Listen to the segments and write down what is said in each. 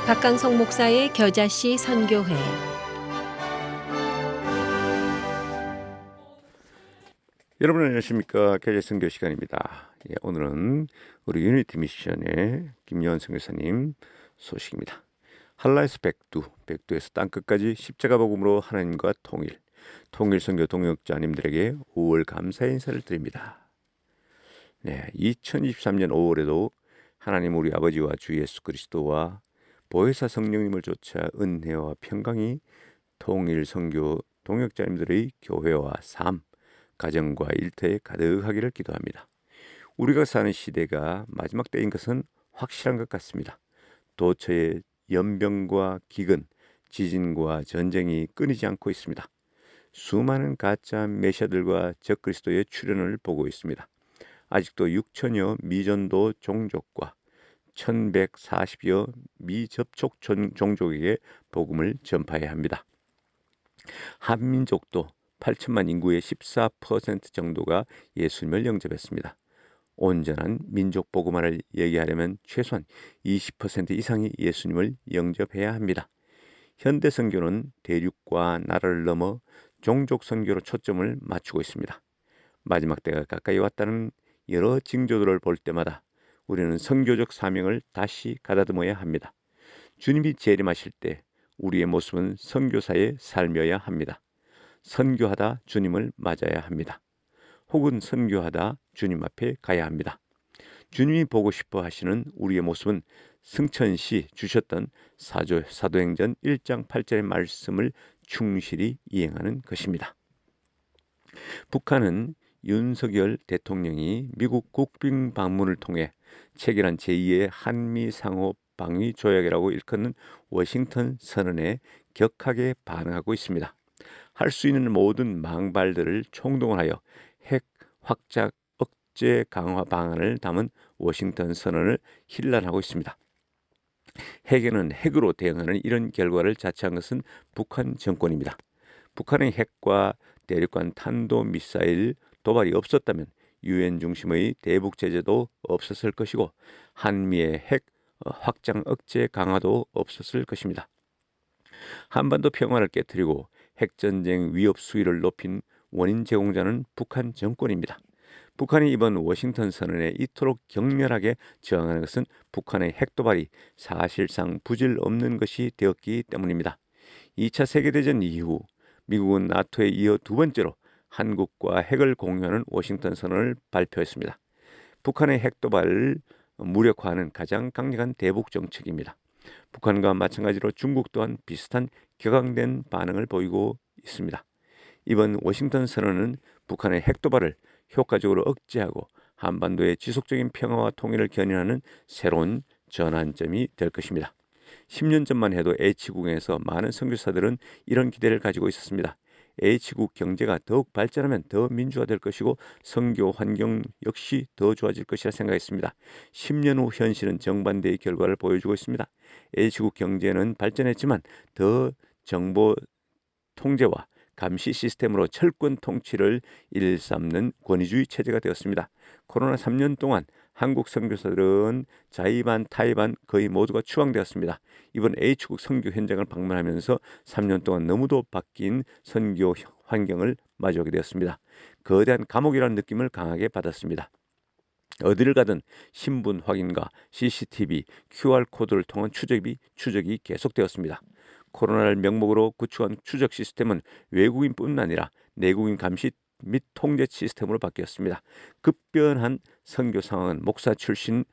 박강성 목사의 겨자씨 선교회. 여러분 안녕하십니까? 겨자씨 선교 시간입니다. 오늘은 우리 유니티 미션의 김여원 선교사님 소식입니다. 할라에서 백두에서 땅끝까지 십자가 복음으로 하나님과 통일 선교 동역자님들에게 5월 감사의 인사를 드립니다. 2023년 5월에도 하나님 우리 아버지와 주 예수 그리스도와 보혜사 성령님을 쫓아 은혜와 평강이 통일 선교 동역자님들의 교회와 삶, 가정과 일터에 가득하기를 기도합니다. 우리가 사는 시대가 마지막 때인 것은 확실한 것 같습니다. 도처에 연병과 기근, 지진과 전쟁이 끊이지 않고 있습니다. 수많은 가짜 메시아들과 적그리스도의 출현을 보고 있습니다. 아직도 6천여 미전도 종족과 1140여 미접촉 종족에게 복음을 전파해야 합니다. 한민족도 8천만 인구의 14% 정도가 예수님을 영접했습니다. 온전한 민족 복음화를 얘기하려면 최소한 20% 이상이 예수님을 영접해야 합니다. 현대 선교는 대륙과 나라를 넘어 종족 선교로 초점을 맞추고 있습니다. 마지막 때가 가까이 왔다는 여러 징조들을 볼 때마다 우리는 선교적 사명을 다시 가다듬어야 합니다. 주님이 재림하실 때 우리의 모습은 선교사의 삶이어야 합니다. 선교하다 주님을 맞아야 합니다. 혹은 선교하다 주님 앞에 가야 합니다. 주님이 보고 싶어 하시는 우리의 모습은 승천시 주셨던 사도행전 1장 8절의 말씀을 충실히 이행하는 것입니다. 북한은 윤석열 대통령이 미국 국빈 방문을 통해 체결한 제2의 한미 상호 방위 조약이라고 일컫는 워싱턴 선언에 격하게 반응하고 있습니다. 할 수 있는 모든 망발들을 총동원하여 핵 확장 억제 강화 방안을 담은 워싱턴 선언을 힐난하고 있습니다. 핵에는 핵으로 대응하는 이런 결과를 자처한 것은 북한 정권입니다. 북한의 핵과 대륙간 탄도미사일 도발이 없었다면 유엔 중심의 대북 제재도 없었을 것이고 한미의 핵 확장 억제 강화도 없었을 것입니다. 한반도 평화를 깨뜨리고 핵전쟁 위협 수위를 높인 원인 제공자는 북한 정권입니다. 북한이 이번 워싱턴 선언에 이토록 격렬하게 저항하는 것은 북한의 핵도발이 사실상 부질 없는 것이 되었기 때문입니다. 2차 세계대전 이후 미국은 나토에 이어 두 번째로 한국과 핵을 공유하는 워싱턴 선언을 발표했습니다. 북한의 핵도발을 무력화하는 가장 강력한 대북 정책입니다. 북한과 마찬가지로 중국 또한 비슷한 격앙된 반응을 보이고 있습니다. 이번 워싱턴 선언은 북한의 핵도발을 효과적으로 억제하고 한반도의 지속적인 평화와 통일을 견인하는 새로운 전환점이 될 것입니다. 10년 전만 해도 H국에서 많은 선교사들은 이런 기대를 가지고 있었습니다. H국 경제가 더욱 발전하면 더 민주화될 것이고 선교 환경 역시 더 좋아질 것이라 생각했습니다. 10년 후 현실은 정반대의 결과를 보여주고 있습니다. H국 경제는 발전했지만 더 정보 통제와 감시 시스템으로 철권 통치를 일삼는 권위주의 체제가 되었습니다. 코로나 3년 동안 한국 선교사들은 자의반 타의반 거의 모두가 추방되었습니다. 이번 H국 선교 현장을 방문하면서 3년 동안 너무도 바뀐 선교 환경을 마주하게 되었습니다. 거대한 감옥이라는 느낌을 강하게 받았습니다. 어디를 가든 신분 확인과 CCTV, QR코드를 통한 추적이 계속되었습니다. 코로나를 명목으로 구축한 추적 시스템은 외국인뿐 아니라 내국인 감시 및 통제 시스템으로 바뀌었습니다. 급변한 선교 상황은 목사 출신의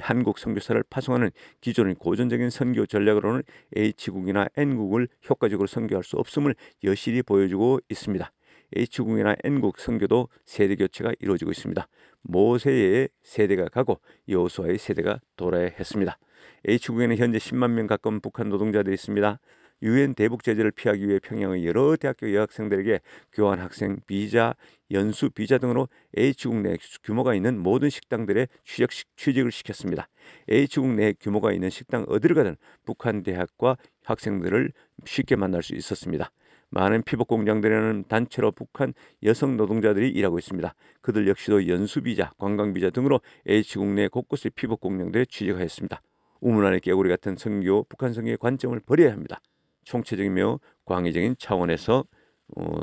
한국 선교사를 파송하는 기존의 고전적인 선교 전략으로는 H국이나 N국을 효과적으로 선교할 수 없음을 여실히 보여주고 있습니다. H국이나 N국 선교도 세대 교체가 이루어지고 있습니다. 모세의 세대가 가고 여호수아의 세대가 돌아야 했습니다. H국에는 현재 10만 명 가까운 북한 노동자들이 있습니다. 유엔 대북 제재를 피하기 위해 평양의 여러 대학교 여학생들에게 교환 학생 비자, 연수 비자 등으로 H국 내 규모가 있는 모든 식당들에 취직을 시켰습니다. H국 내 규모가 있는 식당 어디를 가든 북한 대학과 학생들을 쉽게 만날 수 있었습니다. 많은 피복 공장들에는 단체로 북한 여성 노동자들이 일하고 있습니다. 그들 역시도 연수 비자, 관광 비자 등으로 H국 내 곳곳의 피복 공장들에 취직하였습니다. 우물 안의 개구리 같은 선교, 북한 선교의 관점을 버려야 합니다. 총체적이며 광의적인 차원에서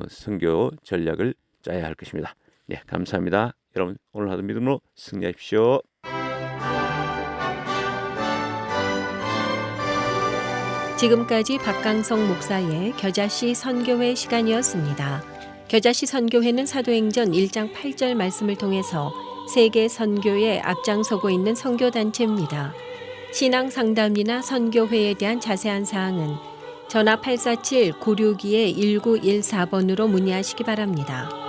선교 전략을 짜야 할 것입니다. 네, 감사합니다. 여러분 오늘 하던 믿음으로 승리하십시오. 지금까지 박강성 목사의 겨자씨 선교회 시간이었습니다. 겨자씨 선교회는 사도행전 1장 8절 말씀을 통해서 세계 선교에 앞장서고 있는 선교단체입니다. 신앙 상담이나 선교회에 대한 자세한 사항은 전화 847-962-1914번으로 문의하시기 바랍니다.